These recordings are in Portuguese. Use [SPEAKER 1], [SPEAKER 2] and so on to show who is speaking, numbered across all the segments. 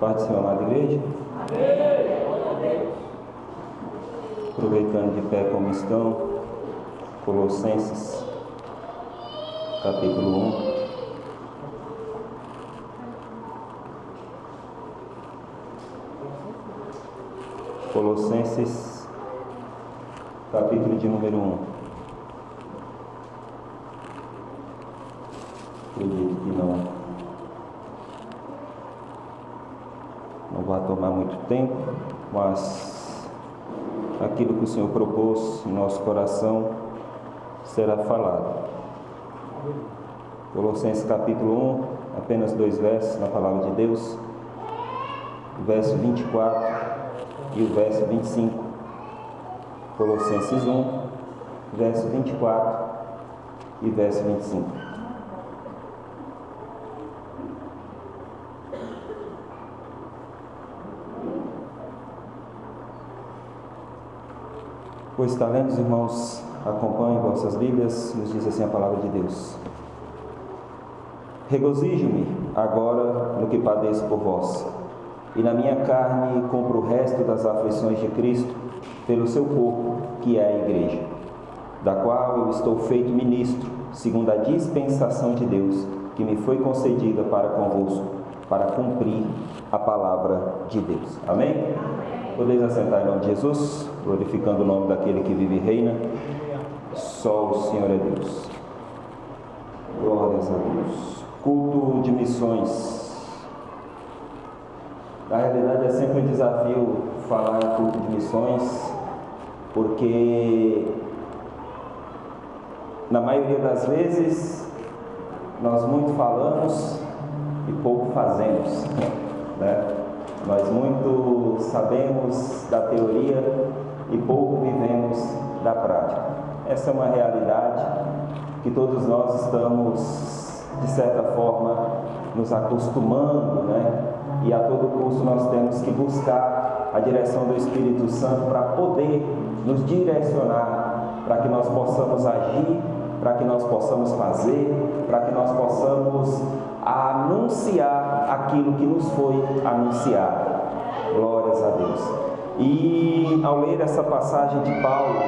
[SPEAKER 1] Paz do Senhor, amada igreja. Amém. Aproveitando de pé como estão, Colossenses, capítulo 1. Colossenses, capítulo de número 1. Acredito que não vai tomar muito tempo, mas aquilo que o Senhor propôs em nosso coração será falado. Colossenses capítulo 1, apenas 2 versos na palavra de Deus, o verso 24 e o verso 25. Colossenses 1, verso 24 e verso 25. Pois está lendo, os irmãos, acompanhem vossas Bíblias, nos diz assim a palavra de Deus. Regozijo-me agora no que padeço por vós, e na minha carne compro o resto das aflições de Cristo pelo seu corpo, que é a igreja, da qual eu estou feito ministro, segundo a dispensação de Deus, que me foi concedida para convosco, para cumprir a palavra de Deus. Amém? Podeis assentar em nome de Jesus, glorificando o nome daquele que vive e reina. Só o Senhor é Deus. Glórias a Deus. Culto de missões. Na realidade é sempre um desafio falar em culto de missões, porque na maioria das vezes nós muito falamos e pouco fazemos, né? Nós muito sabemos da teoria e pouco vivemos da prática. Essa é uma realidade que todos nós estamos, de certa forma, nos acostumando, né? E a todo custo nós temos que buscar a direção do Espírito Santo para poder nos direcionar, para que nós possamos agir, para que nós possamos fazer, para que nós possamos anunciar aquilo que nos foi anunciado. Glórias a Deus. E ao ler essa passagem de Paulo,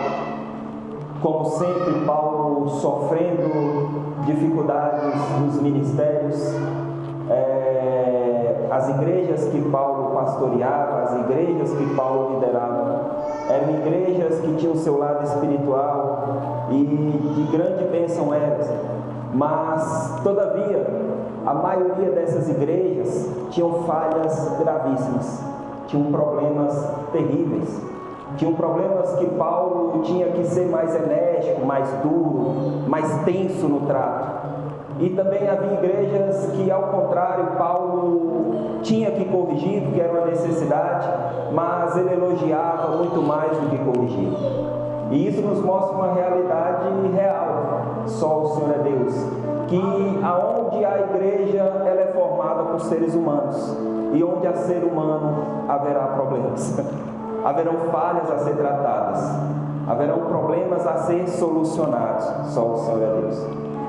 [SPEAKER 1] como sempre, Paulo sofrendo dificuldades nos ministérios, as igrejas que Paulo pastoreava, as igrejas que Paulo liderava, eram igrejas que tinham o seu lado espiritual e de grande bênção elas, mas todavia a maioria dessas igrejas tinham falhas gravíssimas, tinham problemas terríveis, tinham problemas que Paulo tinha que ser mais enérgico, mais duro, mais tenso no trato. E também havia igrejas que, ao contrário, Paulo tinha que corrigir, porque era uma necessidade, mas ele elogiava muito mais do que corrigir. E isso nos mostra uma realidade real. Só o Senhor é Deus. Que aonde a igreja ela é formada por seres humanos, e onde há ser humano haverá problemas. Haverão falhas a ser tratadas, haverão problemas a ser solucionados. Só o Senhor é Deus.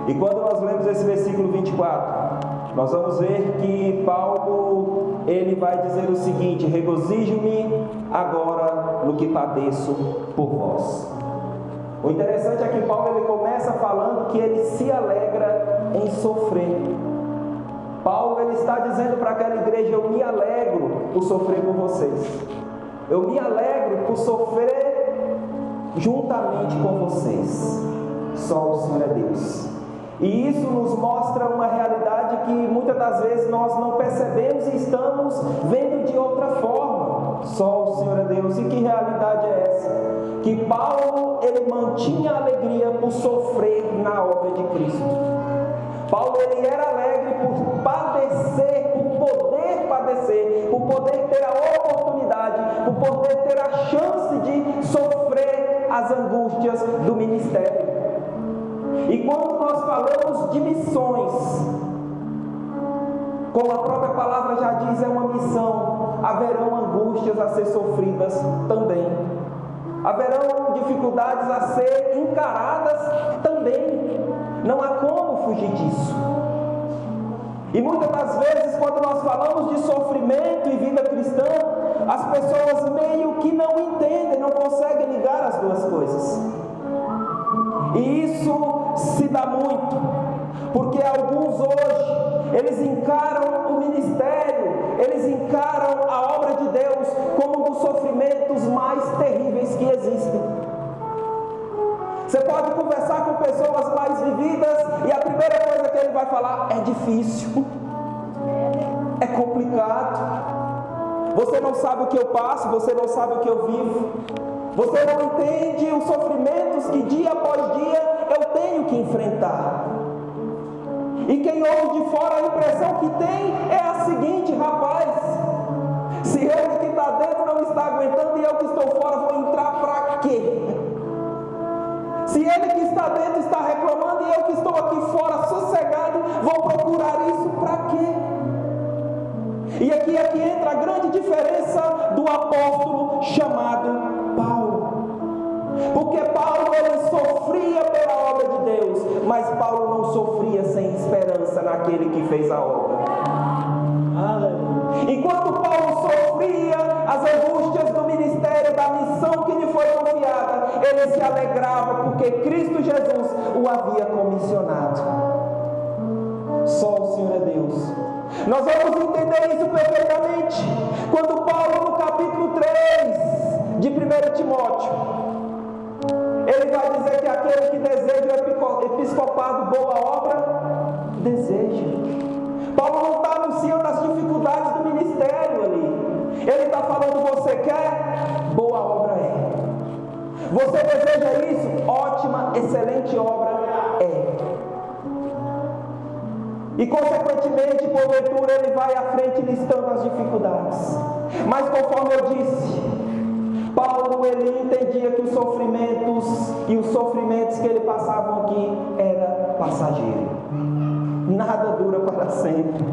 [SPEAKER 1] E quando nós lemos esse versículo 24, nós vamos ver que Paulo, ele vai dizer o seguinte: regozijo-me agora no que padeço por vós. O interessante é que Paulo, ele começa falando que ele se alegra em sofrer. Paulo, ele está dizendo para aquela igreja: eu me alegro por sofrer por vocês. Eu me alegro por sofrer juntamente com vocês. Só o Senhor é Deus. E isso nos mostra uma realidade que muitas das vezes nós não percebemos e estamos vendo de outra forma. Só o Senhor é Deus. E que realidade é essa? Que Paulo, ele mantinha a alegria por sofrer na obra de Cristo. Paulo, ele era alegre por padecer, por poder ter a oportunidade, por poder ter a chance de sofrer as angústias do ministério. E quando nós falamos de missões, como a própria palavra já diz, é uma missão, haverão angústias a ser sofridas também. Haverão dificuldades a ser encaradas também. Não há como fugir disso. E muitas das vezes, quando nós falamos de sofrimento e As pessoas meio que não entendem, não conseguem ligar as duas coisas. E isso se dá muito, porque alguns hoje, eles encaram o ministério, eles encaram a obra de Deus como um dos sofrimentos mais terríveis que existem. Você pode conversar com pessoas mais vividas e a primeira coisa que ele vai falar é difícil, é complicado. Você não sabe o que eu passo, você não sabe o que eu vivo. Você não entende os sofrimentos que dia após dia eu tenho que enfrentar. E quem ouve de fora, a impressão que tem é a seguinte: rapaz, se ele que está dentro não está aguentando e eu que estou fora vou entrar para quê? Se ele que está dentro está reclamando e eu que estou aqui fora sossegado, vou procurar isso para quê? E aqui é que entra a grande diferença do apóstolo chamado Paulo. Porque Paulo, ele sofria pela obra de Deus, mas Paulo não sofria sem esperança naquele que fez a obra. Enquanto Paulo sofria as angústias do ministério, da missão que lhe foi confiada, ele se alegrava porque Cristo Jesus o havia comissionado. Só o Senhor é Deus. Nós vamos entender isso perfeitamente quando Paulo, no capítulo 3 de 1 Timóteo, ele vai dizer que aquele que deseja o episcopado, boa obra, deseja. Paulo não está anunciando as dificuldades do ministério ali. Ele está falando: você quer? Boa obra é. Você deseja isso? Ótima, excelente obra é. E consequentemente, porventura, ele vai à frente listando as dificuldades. Mas conforme eu disse, Paulo, ele entendia que os sofrimentos que ele passava aqui era passageiro. Nada dura para sempre.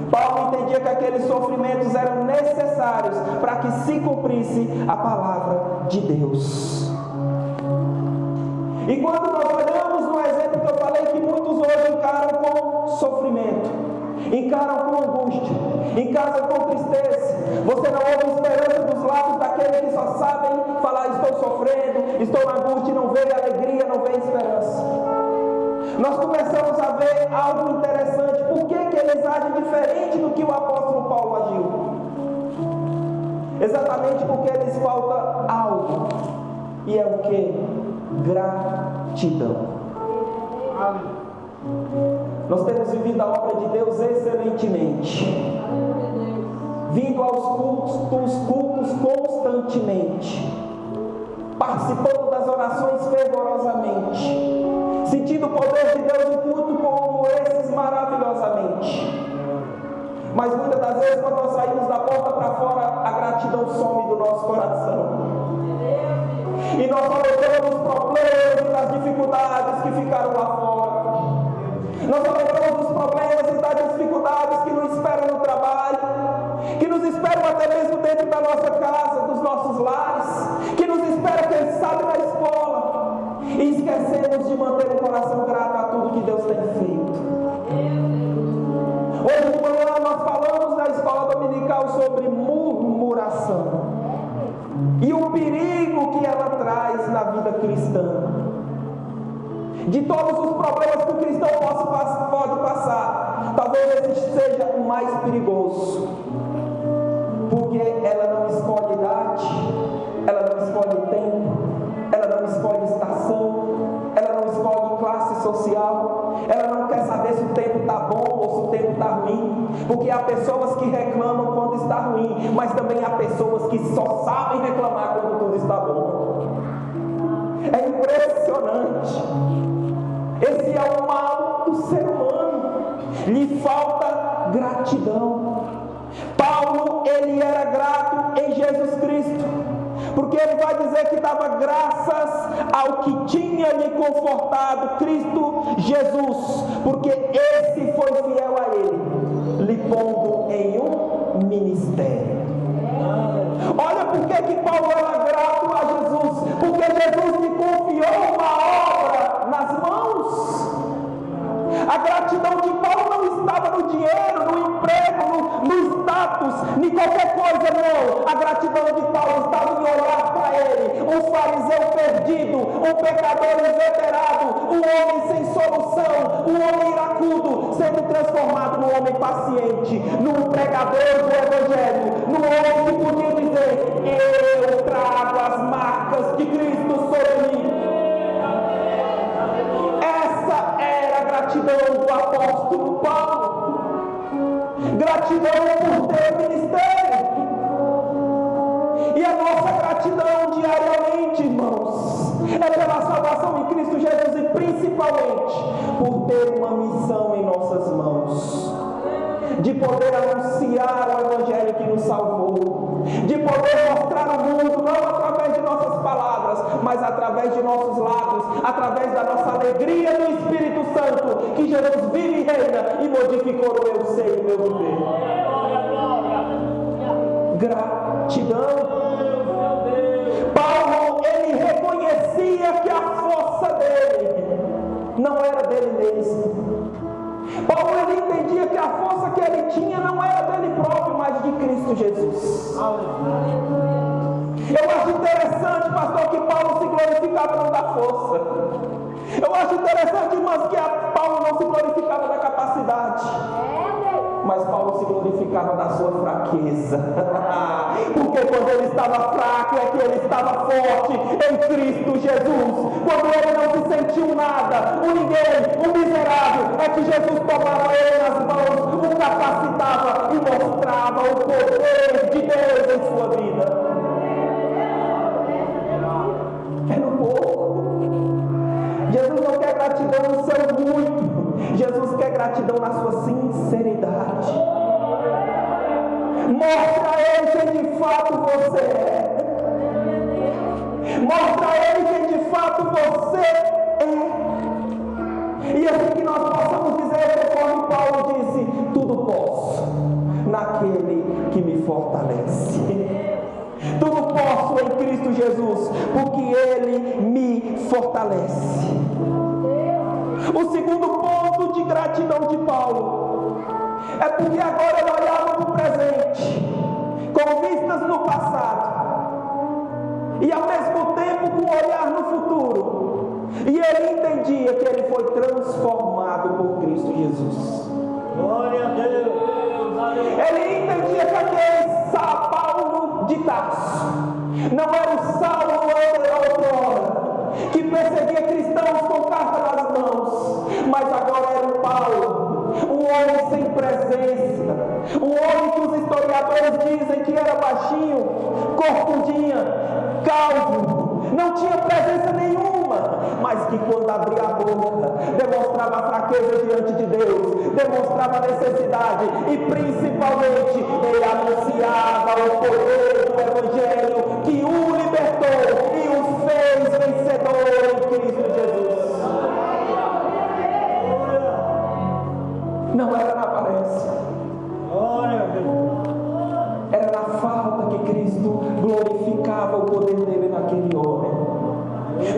[SPEAKER 1] Paulo entendia que aqueles sofrimentos eram necessários para que se cumprisse a palavra de Deus. E quando nós olhamos no exemplo que eu falei, que muitos hoje encaram com sofrimento, encaram com angústia, encaram com tristeza, você não ouve esperança dos lábios daqueles que só sabem falar: estou sofrendo, estou na angústia, e não vê alegria, não vê esperança. Nós começamos a ver algo interessante. Por que eles agem diferente do que o apóstolo Paulo agiu? Exatamente porque lhes falta algo. E é o que? Gratidão. Nós temos vivido a obra de Deus excelentemente, vindo aos cultos constantemente, participando das orações fervorosamente, sentindo o poder de Deus em culto como esses maravilhosamente. Mas muitas das vezes, quando nós saímos da porta para fora, a gratidão some do nosso coração. E nós só lembramos dos problemas e das dificuldades que ficaram lá fora. Nós só lembramos dos problemas e das dificuldades que nos esperam no trabalho, que nos esperam até mesmo dentro da nossa casa, dos nossos lares, que nos esperam, quem sabe, na escola. E esquecemos de manter o coração grato a tudo que Deus tem feito. Hoje de manhã nós falamos na escola dominical sobre murmuração e o perigo que ela traz na vida cristã. De todos os problemas que o cristão pode passar, talvez esse seja o mais perigoso, porque ela não escolhe idade, ela não escolhe tempo, ela não escolhe estação, ela não escolhe classe social, ela não quer saber se o tempo está bom ou se o tempo está ruim, porque há pessoas que reclamam quando está ruim, mas também há pessoas que só sabem reclamar quando tudo está bom. É impressionante. Esse é o mal do ser humano. Lhe falta gratidão. Paulo, ele era grato em Jesus Cristo, porque ele vai dizer que dava graças ao que tinha lhe confortado, Cristo Jesus, porque esse foi fiel a ele, lhe pondo em um ministério. Olha por que Paulo era grato a Jesus, porque Jesus lhe confiou uma obra nas mãos. A gratidão de Paulo não estava no dinheiro, no emprego, no status, nem qualquer coisa, não. A gratidão de Paulo estava em olhar para ele, um fariseu perdido, um pecador inveterado, um homem sem solução, um homem iracudo, sendo transformado num homem paciente, num pregador do Evangelho, num homem que podia dizer: eu trago as marcas de Cristo sobre mim. Essa era a gratidão do apóstolo Paulo. Gratidão por ter ministério. E a nossa gratidão diariamente, irmãos, é pela salvação em Cristo Jesus e principalmente por ter uma missão em nossas mãos, de poder anunciar o Evangelho que nos salvou, de poder mostrar ao mundo, não através de nossas palavras, mas através de nossos lábios, através da nossa alegria no Espírito Santo, que Jesus vive e reina e modificou o meu ser e o meu viver. Gratidão. Paulo, ele reconhecia que a força dele não era dele mesmo. Paulo, ele entendia que a força que ele tinha não era dele próprio, mas de Cristo Jesus. Eu acho interessante, pastor, que Paulo se glorificava não da força. Eu acho interessante, irmãos, que Paulo não se glorificava da capacidade, mas Paulo se glorificava da sua fraqueza. Porque quando ele estava fraco é que ele estava forte em Cristo Jesus. Quando ele não se sentiu nada, um ninguém, um miserável, é que Jesus tomava ele nas mãos, o capacitava e mostrava o poder de Deus em sua vida. É no pouco. Jesus não quer gratidão no seu muito. Jesus quer gratidão na sua sinceridade. Mostra a Ele quem de fato você é. Mostra a Ele quem de fato você é. E assim que nós possamos dizer, conforme Paulo disse: tudo posso naquele que me fortalece. Tudo posso em Cristo Jesus, porque Ele me fortalece. O segundo ponto de gratidão de Paulo é porque agora ele olhava para o presente, com vistas no passado, e ao mesmo tempo com um olhar no futuro. E ele entendia que ele foi transformado por Cristo Jesus. Glória a Deus! Ele entendia que aquele Paulo de Tarso não era o Saulo outrora, que perseguia cristãos com carta nas mãos, mas agora era o Paulo, um homem sem presença, um homem que os historiadores dizem que era baixinho, corcundinha, calvo, não tinha presença nenhuma, mas que quando abria a boca, demonstrava a fraqueza diante de Deus, demonstrava a necessidade e principalmente ele anunciava o poder do Evangelho que o libertou e o fez vencedor em Cristo Jesus. Não era na aparência, era na falta que Cristo glorificava o poder dele naquele homem.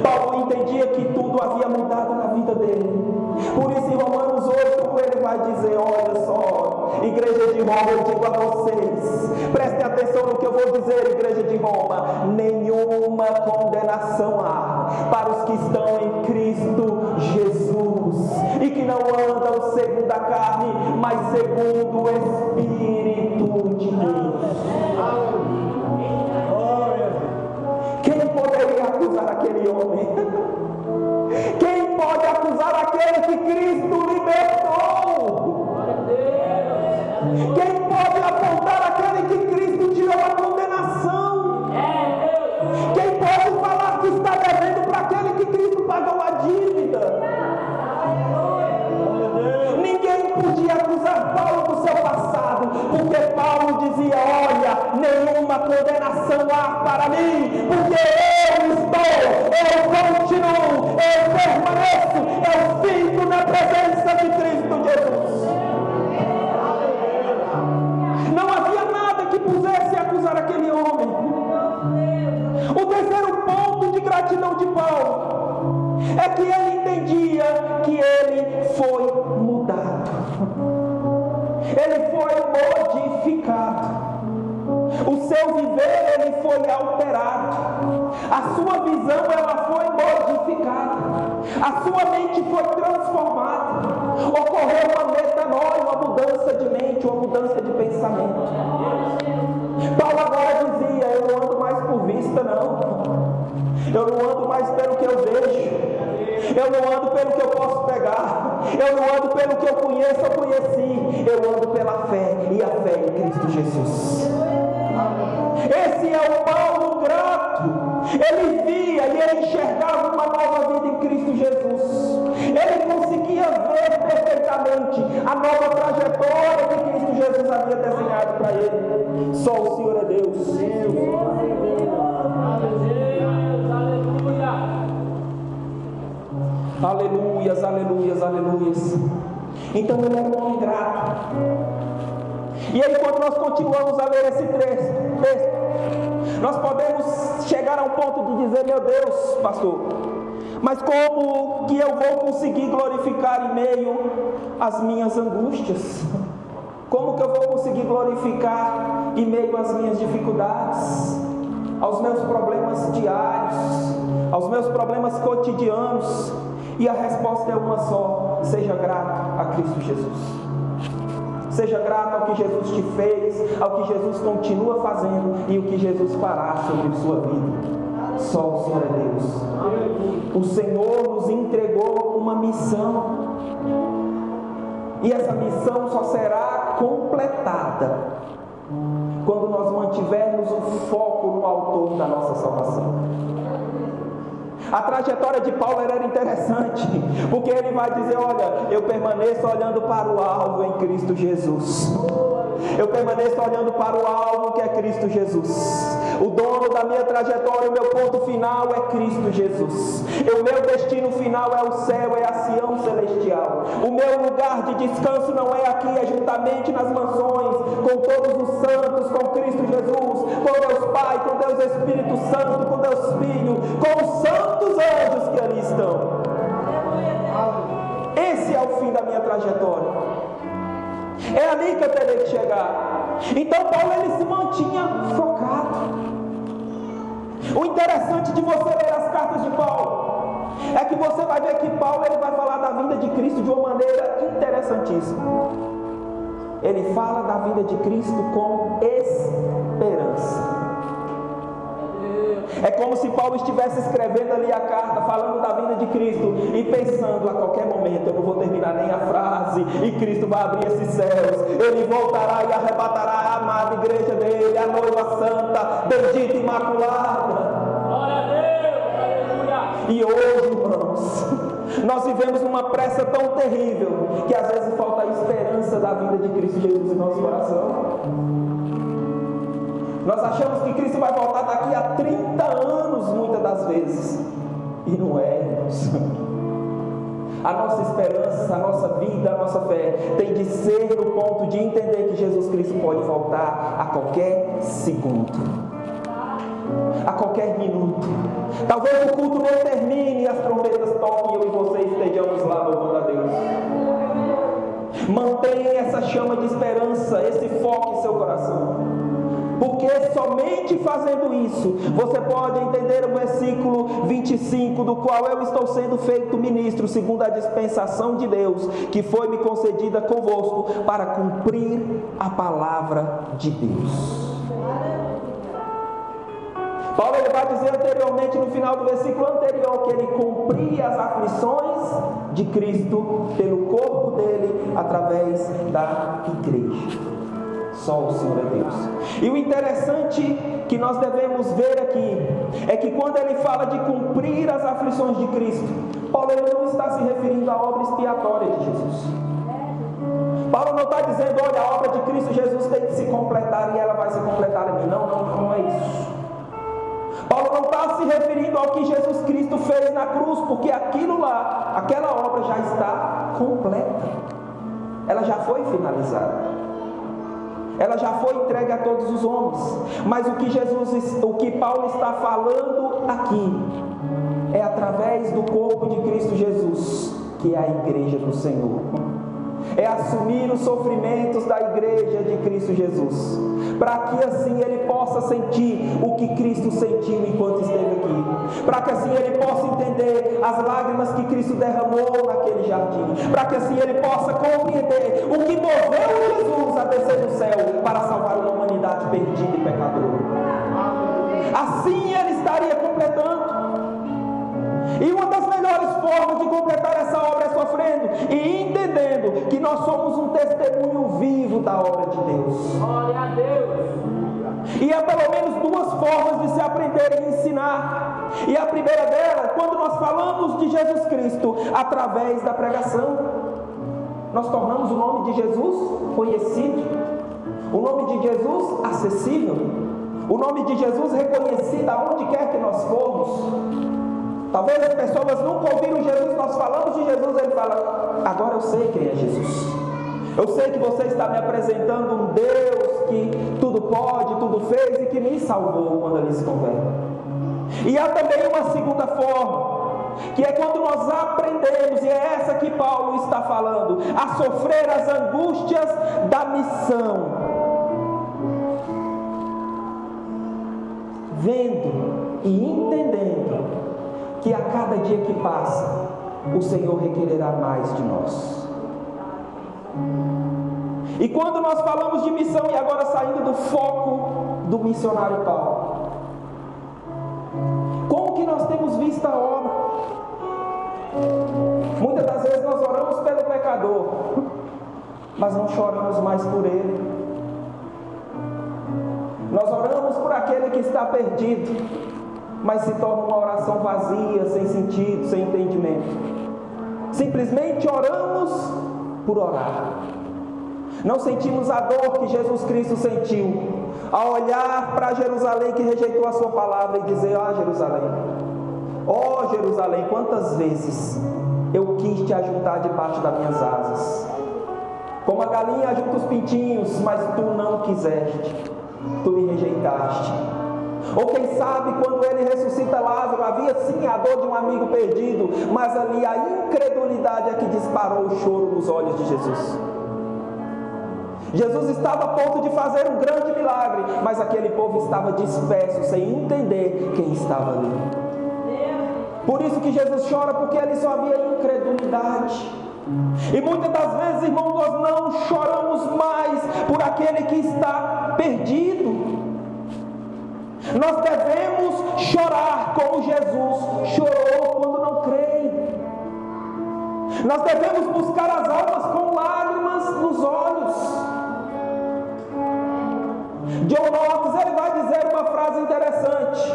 [SPEAKER 1] Paulo entendia que tudo havia mudado na vida dele. Por isso em Romanos 8 ele vai dizer: olha só, igreja de Roma, eu digo a vocês, prestem atenção no que eu vou dizer, igreja de Roma: nenhuma condenação há para os que estão em Cristo Jesus e que não andam segundo a carne, mas segundo o Espírito de Deus. Quem poderia acusar aquele homem? Quem pode acusar aquele que Cristo libertou? Quem pode apontar aquele que Cristo tirou a condenação? Quem pode falar que está devendo para aquele que Cristo pagou a dívida? Ninguém podia acusar Paulo do seu passado, porque Paulo dizia: olha, nenhuma condenação há para mim, porque eu continuo, eu permaneço, eu fico na presença de Cristo Jesus. Não havia nada que pudesse acusar aquele homem. O terceiro ponto de gratidão de Paulo é que ele entendia que ele foi mudado, ele foi modificado. seu viver ele foi alterado, a sua visão ela foi modificada, a sua mente foi transformada, ocorreu uma metanoia, uma mudança de mente, uma mudança de pensamento. Paulo agora dizia: eu não ando mais por vista, não, eu não ando mais pelo que eu vejo, eu não ando pelo que eu posso pegar, eu não ando pelo que eu conheço ou conheci, eu ando pela fé, e a fé em Cristo Jesus. Esse é o Paulo grato. Ele via e ele enxergava uma nova vida em Cristo Jesus. Ele conseguia ver perfeitamente a nova trajetória que Cristo Jesus havia desenhado para ele. Só o Senhor é Deus. Aleluias, aleluias, aleluias. Então ele era um homem grato. E aí, quando nós continuamos a ler esse texto, nós podemos chegar a um ponto de dizer: meu Deus, pastor, mas como que eu vou conseguir glorificar em meio às minhas angústias? Como que eu vou conseguir glorificar em meio às minhas dificuldades, aos meus problemas diários, aos meus problemas cotidianos? E a resposta é uma só: seja grato a Cristo Jesus. Seja grato ao que Jesus te fez, ao que Jesus continua fazendo e o que Jesus fará sobre sua vida. Só o Senhor é Deus. O Senhor nos entregou uma missão. E essa missão só será completada quando nós mantivermos o foco no autor da nossa salvação. A trajetória de Paulo era interessante, porque ele vai dizer: olha, eu permaneço olhando para o alvo em Cristo Jesus. Eu permaneço olhando para o alvo que é Cristo Jesus. O dono da minha trajetória, o meu ponto final é Cristo Jesus. O meu destino final é o céu, é a Sião celestial. O meu lugar de descanso não é aqui, é juntamente nas mansões, com todos os santos, com Cristo Jesus, com Deus Pai, com Deus Espírito Santo, com Deus Filho, com os santos anjos que ali estão. Esse é o fim da minha trajetória. É ali que eu terei que chegar. Então Paulo ele se mantinha focado. O interessante de você ler as cartas de Paulo é que você vai ver que Paulo ele vai falar da vinda de Cristo de uma maneira interessantíssima. Ele fala da vinda de Cristo com esperança. É como se Paulo estivesse escrevendo ali a carta, falando da vinda de Cristo e pensando: a qualquer momento eu não vou terminar nem a frase e Cristo vai abrir esses céus, ele voltará e arrebatará a amada igreja dele, a noiva santa, bendita e imaculada. Glória a Deus, aleluia. E hoje, irmãos, nós vivemos numa pressa tão terrível que às vezes falta a esperança da vinda de Cristo Jesus em nosso coração. Nós achamos que Cristo vai voltar daqui a 30 anos, muitas das vezes. E não é, irmãos. A nossa esperança, a nossa vida, a nossa fé tem de ser no ponto de entender que Jesus Cristo pode voltar a qualquer segundo, a qualquer minuto. Talvez o culto não termine e as trombetas toquem e eu e você estejamos lá louvando a Deus. Mantenha essa chama de esperança, esse foco em seu coração. Porque somente fazendo isso, você pode entender o versículo 25, do qual eu estou sendo feito ministro, segundo a dispensação de Deus, que foi me concedida convosco, para cumprir a palavra de Deus. Paulo ele vai dizer anteriormente, no final do versículo anterior, que ele cumpria as aflições de Cristo pelo corpo dele, através da igreja. Só o Senhor é Deus. E o interessante que nós devemos ver aqui é que quando ele fala de cumprir as aflições de Cristo, Paulo ele não está se referindo à obra expiatória de Jesus. Paulo não está dizendo: olha, a obra de Cristo Jesus tem que se completar e ela vai se completar em mim. Não é isso. Paulo não está se referindo ao que Jesus Cristo fez na cruz, porque aquilo lá, aquela obra já está completa. Ela já foi finalizada. Ela já foi entregue a todos os homens. Mas o que Paulo está falando aqui é através do corpo de Cristo Jesus, que é a igreja do Senhor. É assumir os sofrimentos da igreja de Cristo Jesus, para que assim ele possa sentir o que Cristo sentiu enquanto esteve aqui, para que assim ele possa entender as lágrimas que Cristo derramou naquele jardim, para que assim ele possa compreender o que moveu Jesus a descer do céu para salvar uma humanidade perdida e pecadora. Assim ele estaria completando. E uma das melhores formas de completar essa obra é sofrendo e entendendo que nós somos um testemunho vivo da obra de Deus.
[SPEAKER 2] Glória a Deus.
[SPEAKER 1] E há pelo menos duas formas de se aprender e ensinar. E a primeira delas, quando nós falamos de Jesus Cristo através da pregação, nós tornamos o nome de Jesus conhecido, o nome de Jesus acessível, o nome de Jesus reconhecido aonde quer que nós formos. Talvez as pessoas nunca ouviram Jesus, nós falamos de Jesus, ele fala: agora eu sei quem é Jesus. Eu sei que você está me apresentando um Deus que tudo pode, tudo fez e que me salvou quando ele se converte. E há também uma segunda forma, que é quando nós aprendemos, e é essa que Paulo está falando, a sofrer as angústias da missão, vendo e entendendo que a cada dia que passa, o Senhor requererá mais de nós. E quando nós falamos de missão, e agora saindo do foco do missionário Paulo, como que nós temos visto a obra? Muitas das vezes nós oramos pelo pecador, mas não choramos mais por ele. Nós oramos por aquele que está perdido, mas se torna uma oração vazia, sem sentido, sem entendimento. Simplesmente oramos por orar. Não sentimos a dor que Jesus Cristo sentiu ao olhar para Jerusalém que rejeitou a sua palavra e dizer: ó Jerusalém, quantas vezes eu quis te ajuntar debaixo das minhas asas, como a galinha ajunta os pintinhos, mas tu não quiseste, tu me rejeitaste. Ou quem sabe quando ele ressuscita Lázaro, havia sim a dor de um amigo perdido, mas ali a incredulidade é que disparou o choro nos olhos de Jesus. Jesus estava a ponto de fazer um grande milagre, mas aquele povo estava disperso, sem entender quem estava ali. Por isso que Jesus chora, porque ali só havia incredulidade. E muitas das vezes, irmãos, nós não choramos mais por aquele que está perdido. Nós devemos chorar como Jesus chorou quando não creem. Nós devemos buscar as almas com lágrimas nos olhos. John Knox, ele vai dizer uma frase interessante.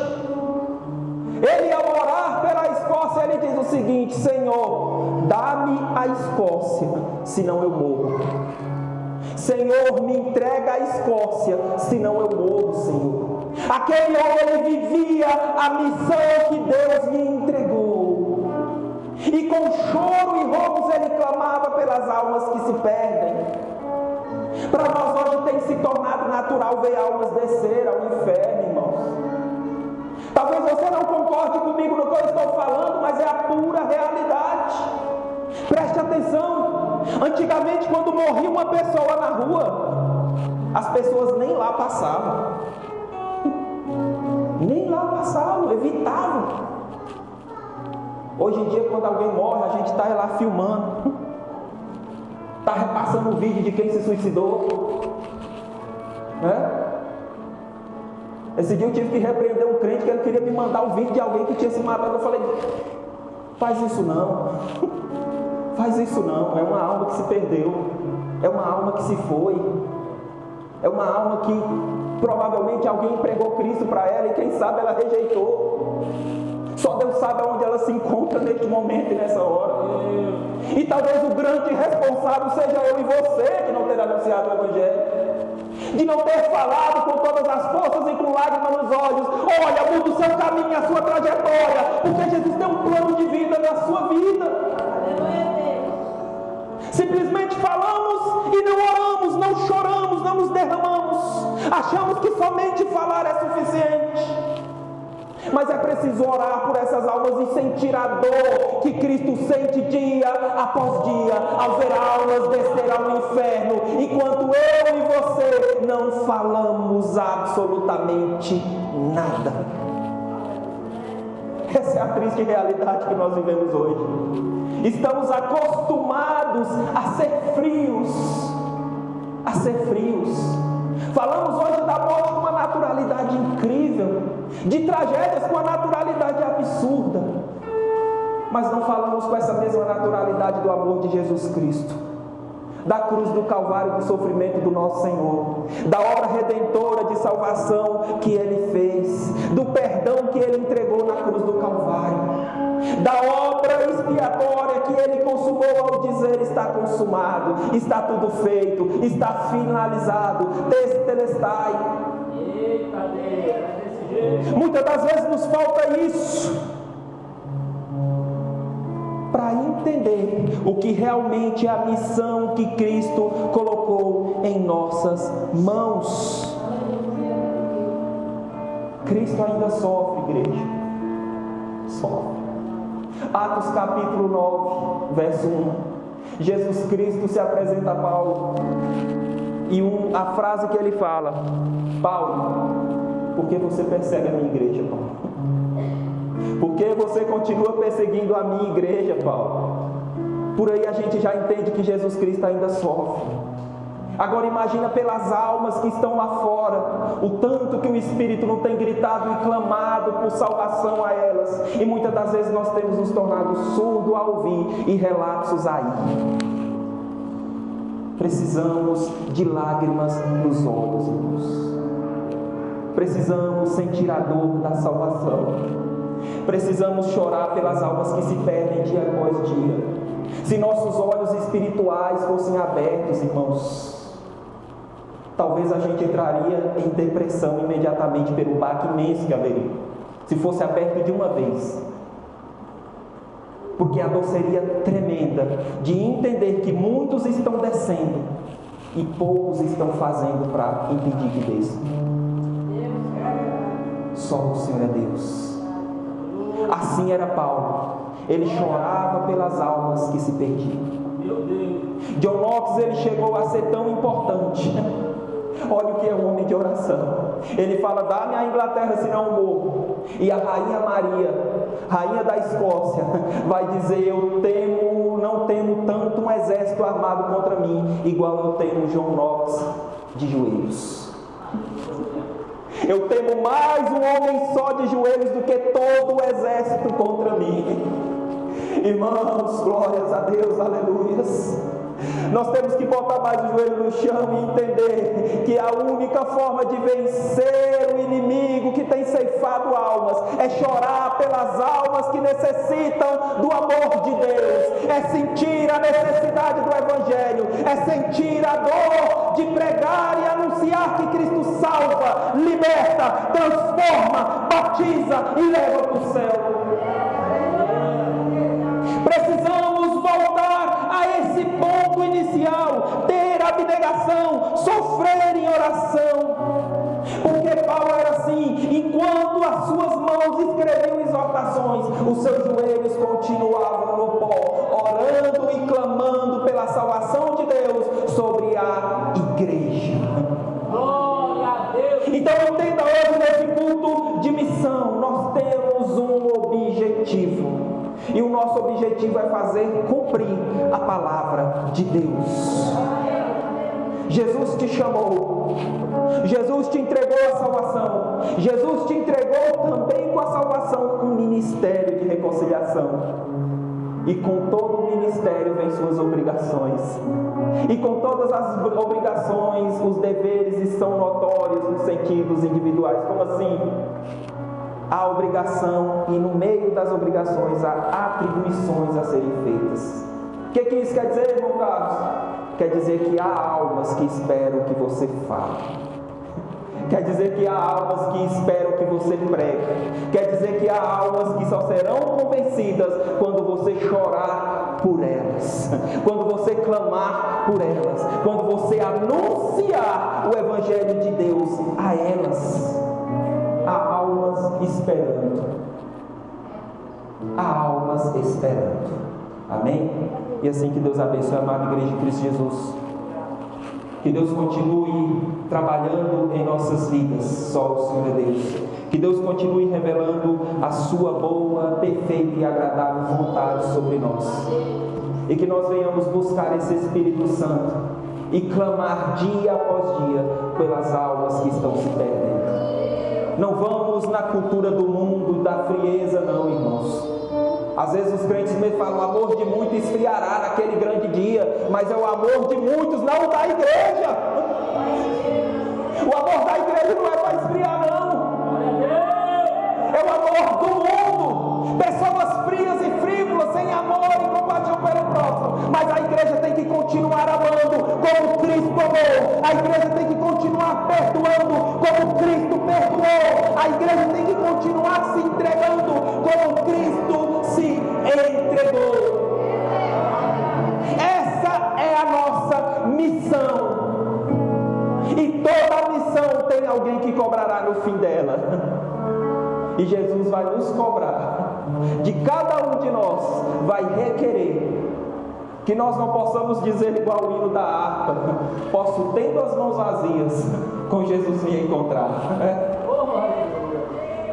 [SPEAKER 1] Ele, ao orar pela Escócia, ele diz o seguinte: Senhor, dá-me a Escócia, senão eu morro. Senhor, me entrega a Escócia, senão eu morro, Senhor. Aquele homem, ele vivia a missão que Deus lhe entregou. E com choro e roubos ele clamava pelas almas que se perdem. Para nós hoje tem se tornado natural ver almas descer ao inferno, irmãos. Talvez você não concorde comigo no que eu estou falando, mas é a pura realidade. Preste atenção. Antigamente, quando morria uma pessoa na rua, as pessoas nem lá passavam. Nem lá passavam, evitavam. Hoje em dia, quando alguém morre, a gente está lá filmando, está repassando o vídeo de quem se suicidou, né? Esse dia eu tive que repreender um crente que ele queria me mandar um vídeo de alguém que tinha se matado. Eu falei: faz isso não, faz isso não. É uma alma que se perdeu, é uma alma que se foi, é uma alma que provavelmente alguém entregou Cristo para ela e quem sabe ela rejeitou. Só Deus sabe onde ela se encontra neste momento e nessa hora. E talvez o grande responsável seja eu e você que não ter anunciado o Evangelho, de não ter falado com todas as forças e com lágrimas nos olhos: olha, muda o seu caminho, a sua trajetória, porque Jesus tem um plano de vida na sua vida. Simplesmente falamos e não oramos, não choramos, não nos derramamos. Achamos que somente falar é suficiente. Mas é preciso orar por essas almas e sentir a dor que Cristo sente dia após dia, ao ver almas descer ao inferno, enquanto eu e você não falamos absolutamente nada. Essa é a triste realidade que nós vivemos hoje. Estamos acostumados a ser frios. Falamos hoje da morte com uma naturalidade incrível, de tragédias com uma naturalidade absurda, mas não falamos com essa mesma naturalidade do amor de Jesus Cristo, da cruz do Calvário, do sofrimento do nosso Senhor, da obra redentora de salvação que Ele fez, do perdão que Ele entregou na cruz do Calvário, da obra expiatória que Ele consumou ao dizer: está consumado, está tudo feito, está finalizado, tetelestai. Muitas das vezes nos falta isso para entender o que realmente é a missão que Cristo colocou em nossas mãos. Cristo ainda sofre, igreja. Sofre. Atos capítulo 9, verso 1. Jesus Cristo se apresenta a Paulo. E a frase que ele fala: Paulo, por que você persegue a minha igreja, Paulo? Por que você continua perseguindo a minha igreja, Paulo? Por aí a gente já entende que Jesus Cristo ainda sofre. Agora imagina pelas almas que estão lá fora, o tanto que o Espírito não tem gritado e clamado por salvação a elas. E muitas das vezes nós temos nos tornado surdos a ouvir e relapsos a ir. Precisamos de lágrimas nos olhos, irmãos. Precisamos sentir a dor da salvação. Precisamos chorar pelas almas que se perdem dia após dia. Se nossos olhos espirituais fossem abertos, irmãos, talvez a gente entraria em depressão imediatamente pelo baque imenso que haveria, se fosse aberto de uma vez. Porque a dor seria tremenda de entender que muitos estão descendo e poucos estão fazendo para impedir que desçam. Só o Senhor é Deus. Assim era Paulo. Ele chorava pelas almas que se perdiam. John Knox, ele chegou a ser tão importante. Olha o que é um homem de oração. Ele fala: dá-me a Inglaterra, senão morro. E a Rainha Maria, rainha da Escócia, vai dizer: não temo tanto um exército armado contra mim, igual eu temo John Knox de joelhos. Eu temo mais um homem só de joelhos do que todo o exército contra mim. Irmãos, glórias a Deus, aleluias. Nós temos que botar mais o joelho no chão e entender que a única forma de vencer o inimigo que tem ceifado almas é chorar pelas almas que necessitam do amor de Deus, é sentir a necessidade do Evangelho, é sentir a dor de pregar e anunciar que Cristo salva, liberta, transforma, batiza e leva para o céu. Precisamos voltar a esse ponto inicial, ter abnegação, sofrer em oração. Porque Paulo era assim: enquanto as suas mãos escreviam exortações, os seus joelhos continuavam no pó, orando e clamando pela salvação de Deus sobre a igreja. Glória a Deus. Então entenda hoje, nesse culto de missão, nós temos um objetivo. E o nosso objetivo é fazer cumprir a palavra de Deus. Jesus te chamou, Jesus te entregou a salvação, Jesus te entregou também com a salvação um ministério de reconciliação. E com todo o ministério vem suas obrigações. E com todas as obrigações, os deveres são notórios nos sentidos individuais. Como assim? Há obrigação e no meio das obrigações há atribuições a serem feitas. O que isso quer dizer, irmão Carlos? Quer dizer que há almas que esperam que você fale. Quer dizer que há almas que esperam que você pregue. Quer dizer que há almas que só serão convencidas quando você chorar por elas, quando você clamar por elas, quando você anunciar o Evangelho de Deus a elas. há almas esperando. Há almas esperando. Amém? E assim que Deus abençoe a amada igreja de Cristo Jesus. Que Deus continue trabalhando em nossas vidas, só o Senhor é Deus. Que Deus continue revelando a sua boa, perfeita e agradável vontade sobre nós. E que nós venhamos buscar esse Espírito Santo e clamar dia após dia pelas almas que estão se perdendo. Não vamos na cultura do mundo, da frieza, não, irmãos. Às vezes os crentes me falam, o amor de muitos esfriará naquele grande dia, mas é o amor de muitos, não da igreja. O amor da igreja não é para esfriar, não. É o amor do mundo. Pessoas frias e frívolas, sem amor e compaixão pelo próximo. Mas a igreja tem que continuar amando como Cristo amou. A igreja tem que continuar perdoando como Cristo perdoou. A igreja tem que continuar se entregando como Cristo se entregou. Essa é a nossa missão. E toda missão tem alguém que cobrará no fim dela. E Jesus vai nos cobrar. De cada um de nós vai requerer que nós não possamos dizer igual o hino da harpa: posso, tendo as mãos vazias, com Jesus me encontrar.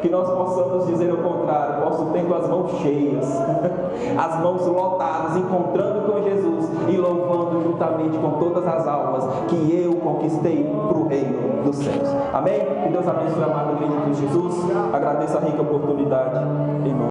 [SPEAKER 1] Que nós possamos dizer o contrário: posso, tendo as mãos cheias, as mãos lotadas, encontrando com Jesus e louvando juntamente com todas as almas que eu conquistei para o reino dos céus. Amém? Que Deus abençoe a amada igreja de Cristo Jesus. Agradeço a rica oportunidade. Em nome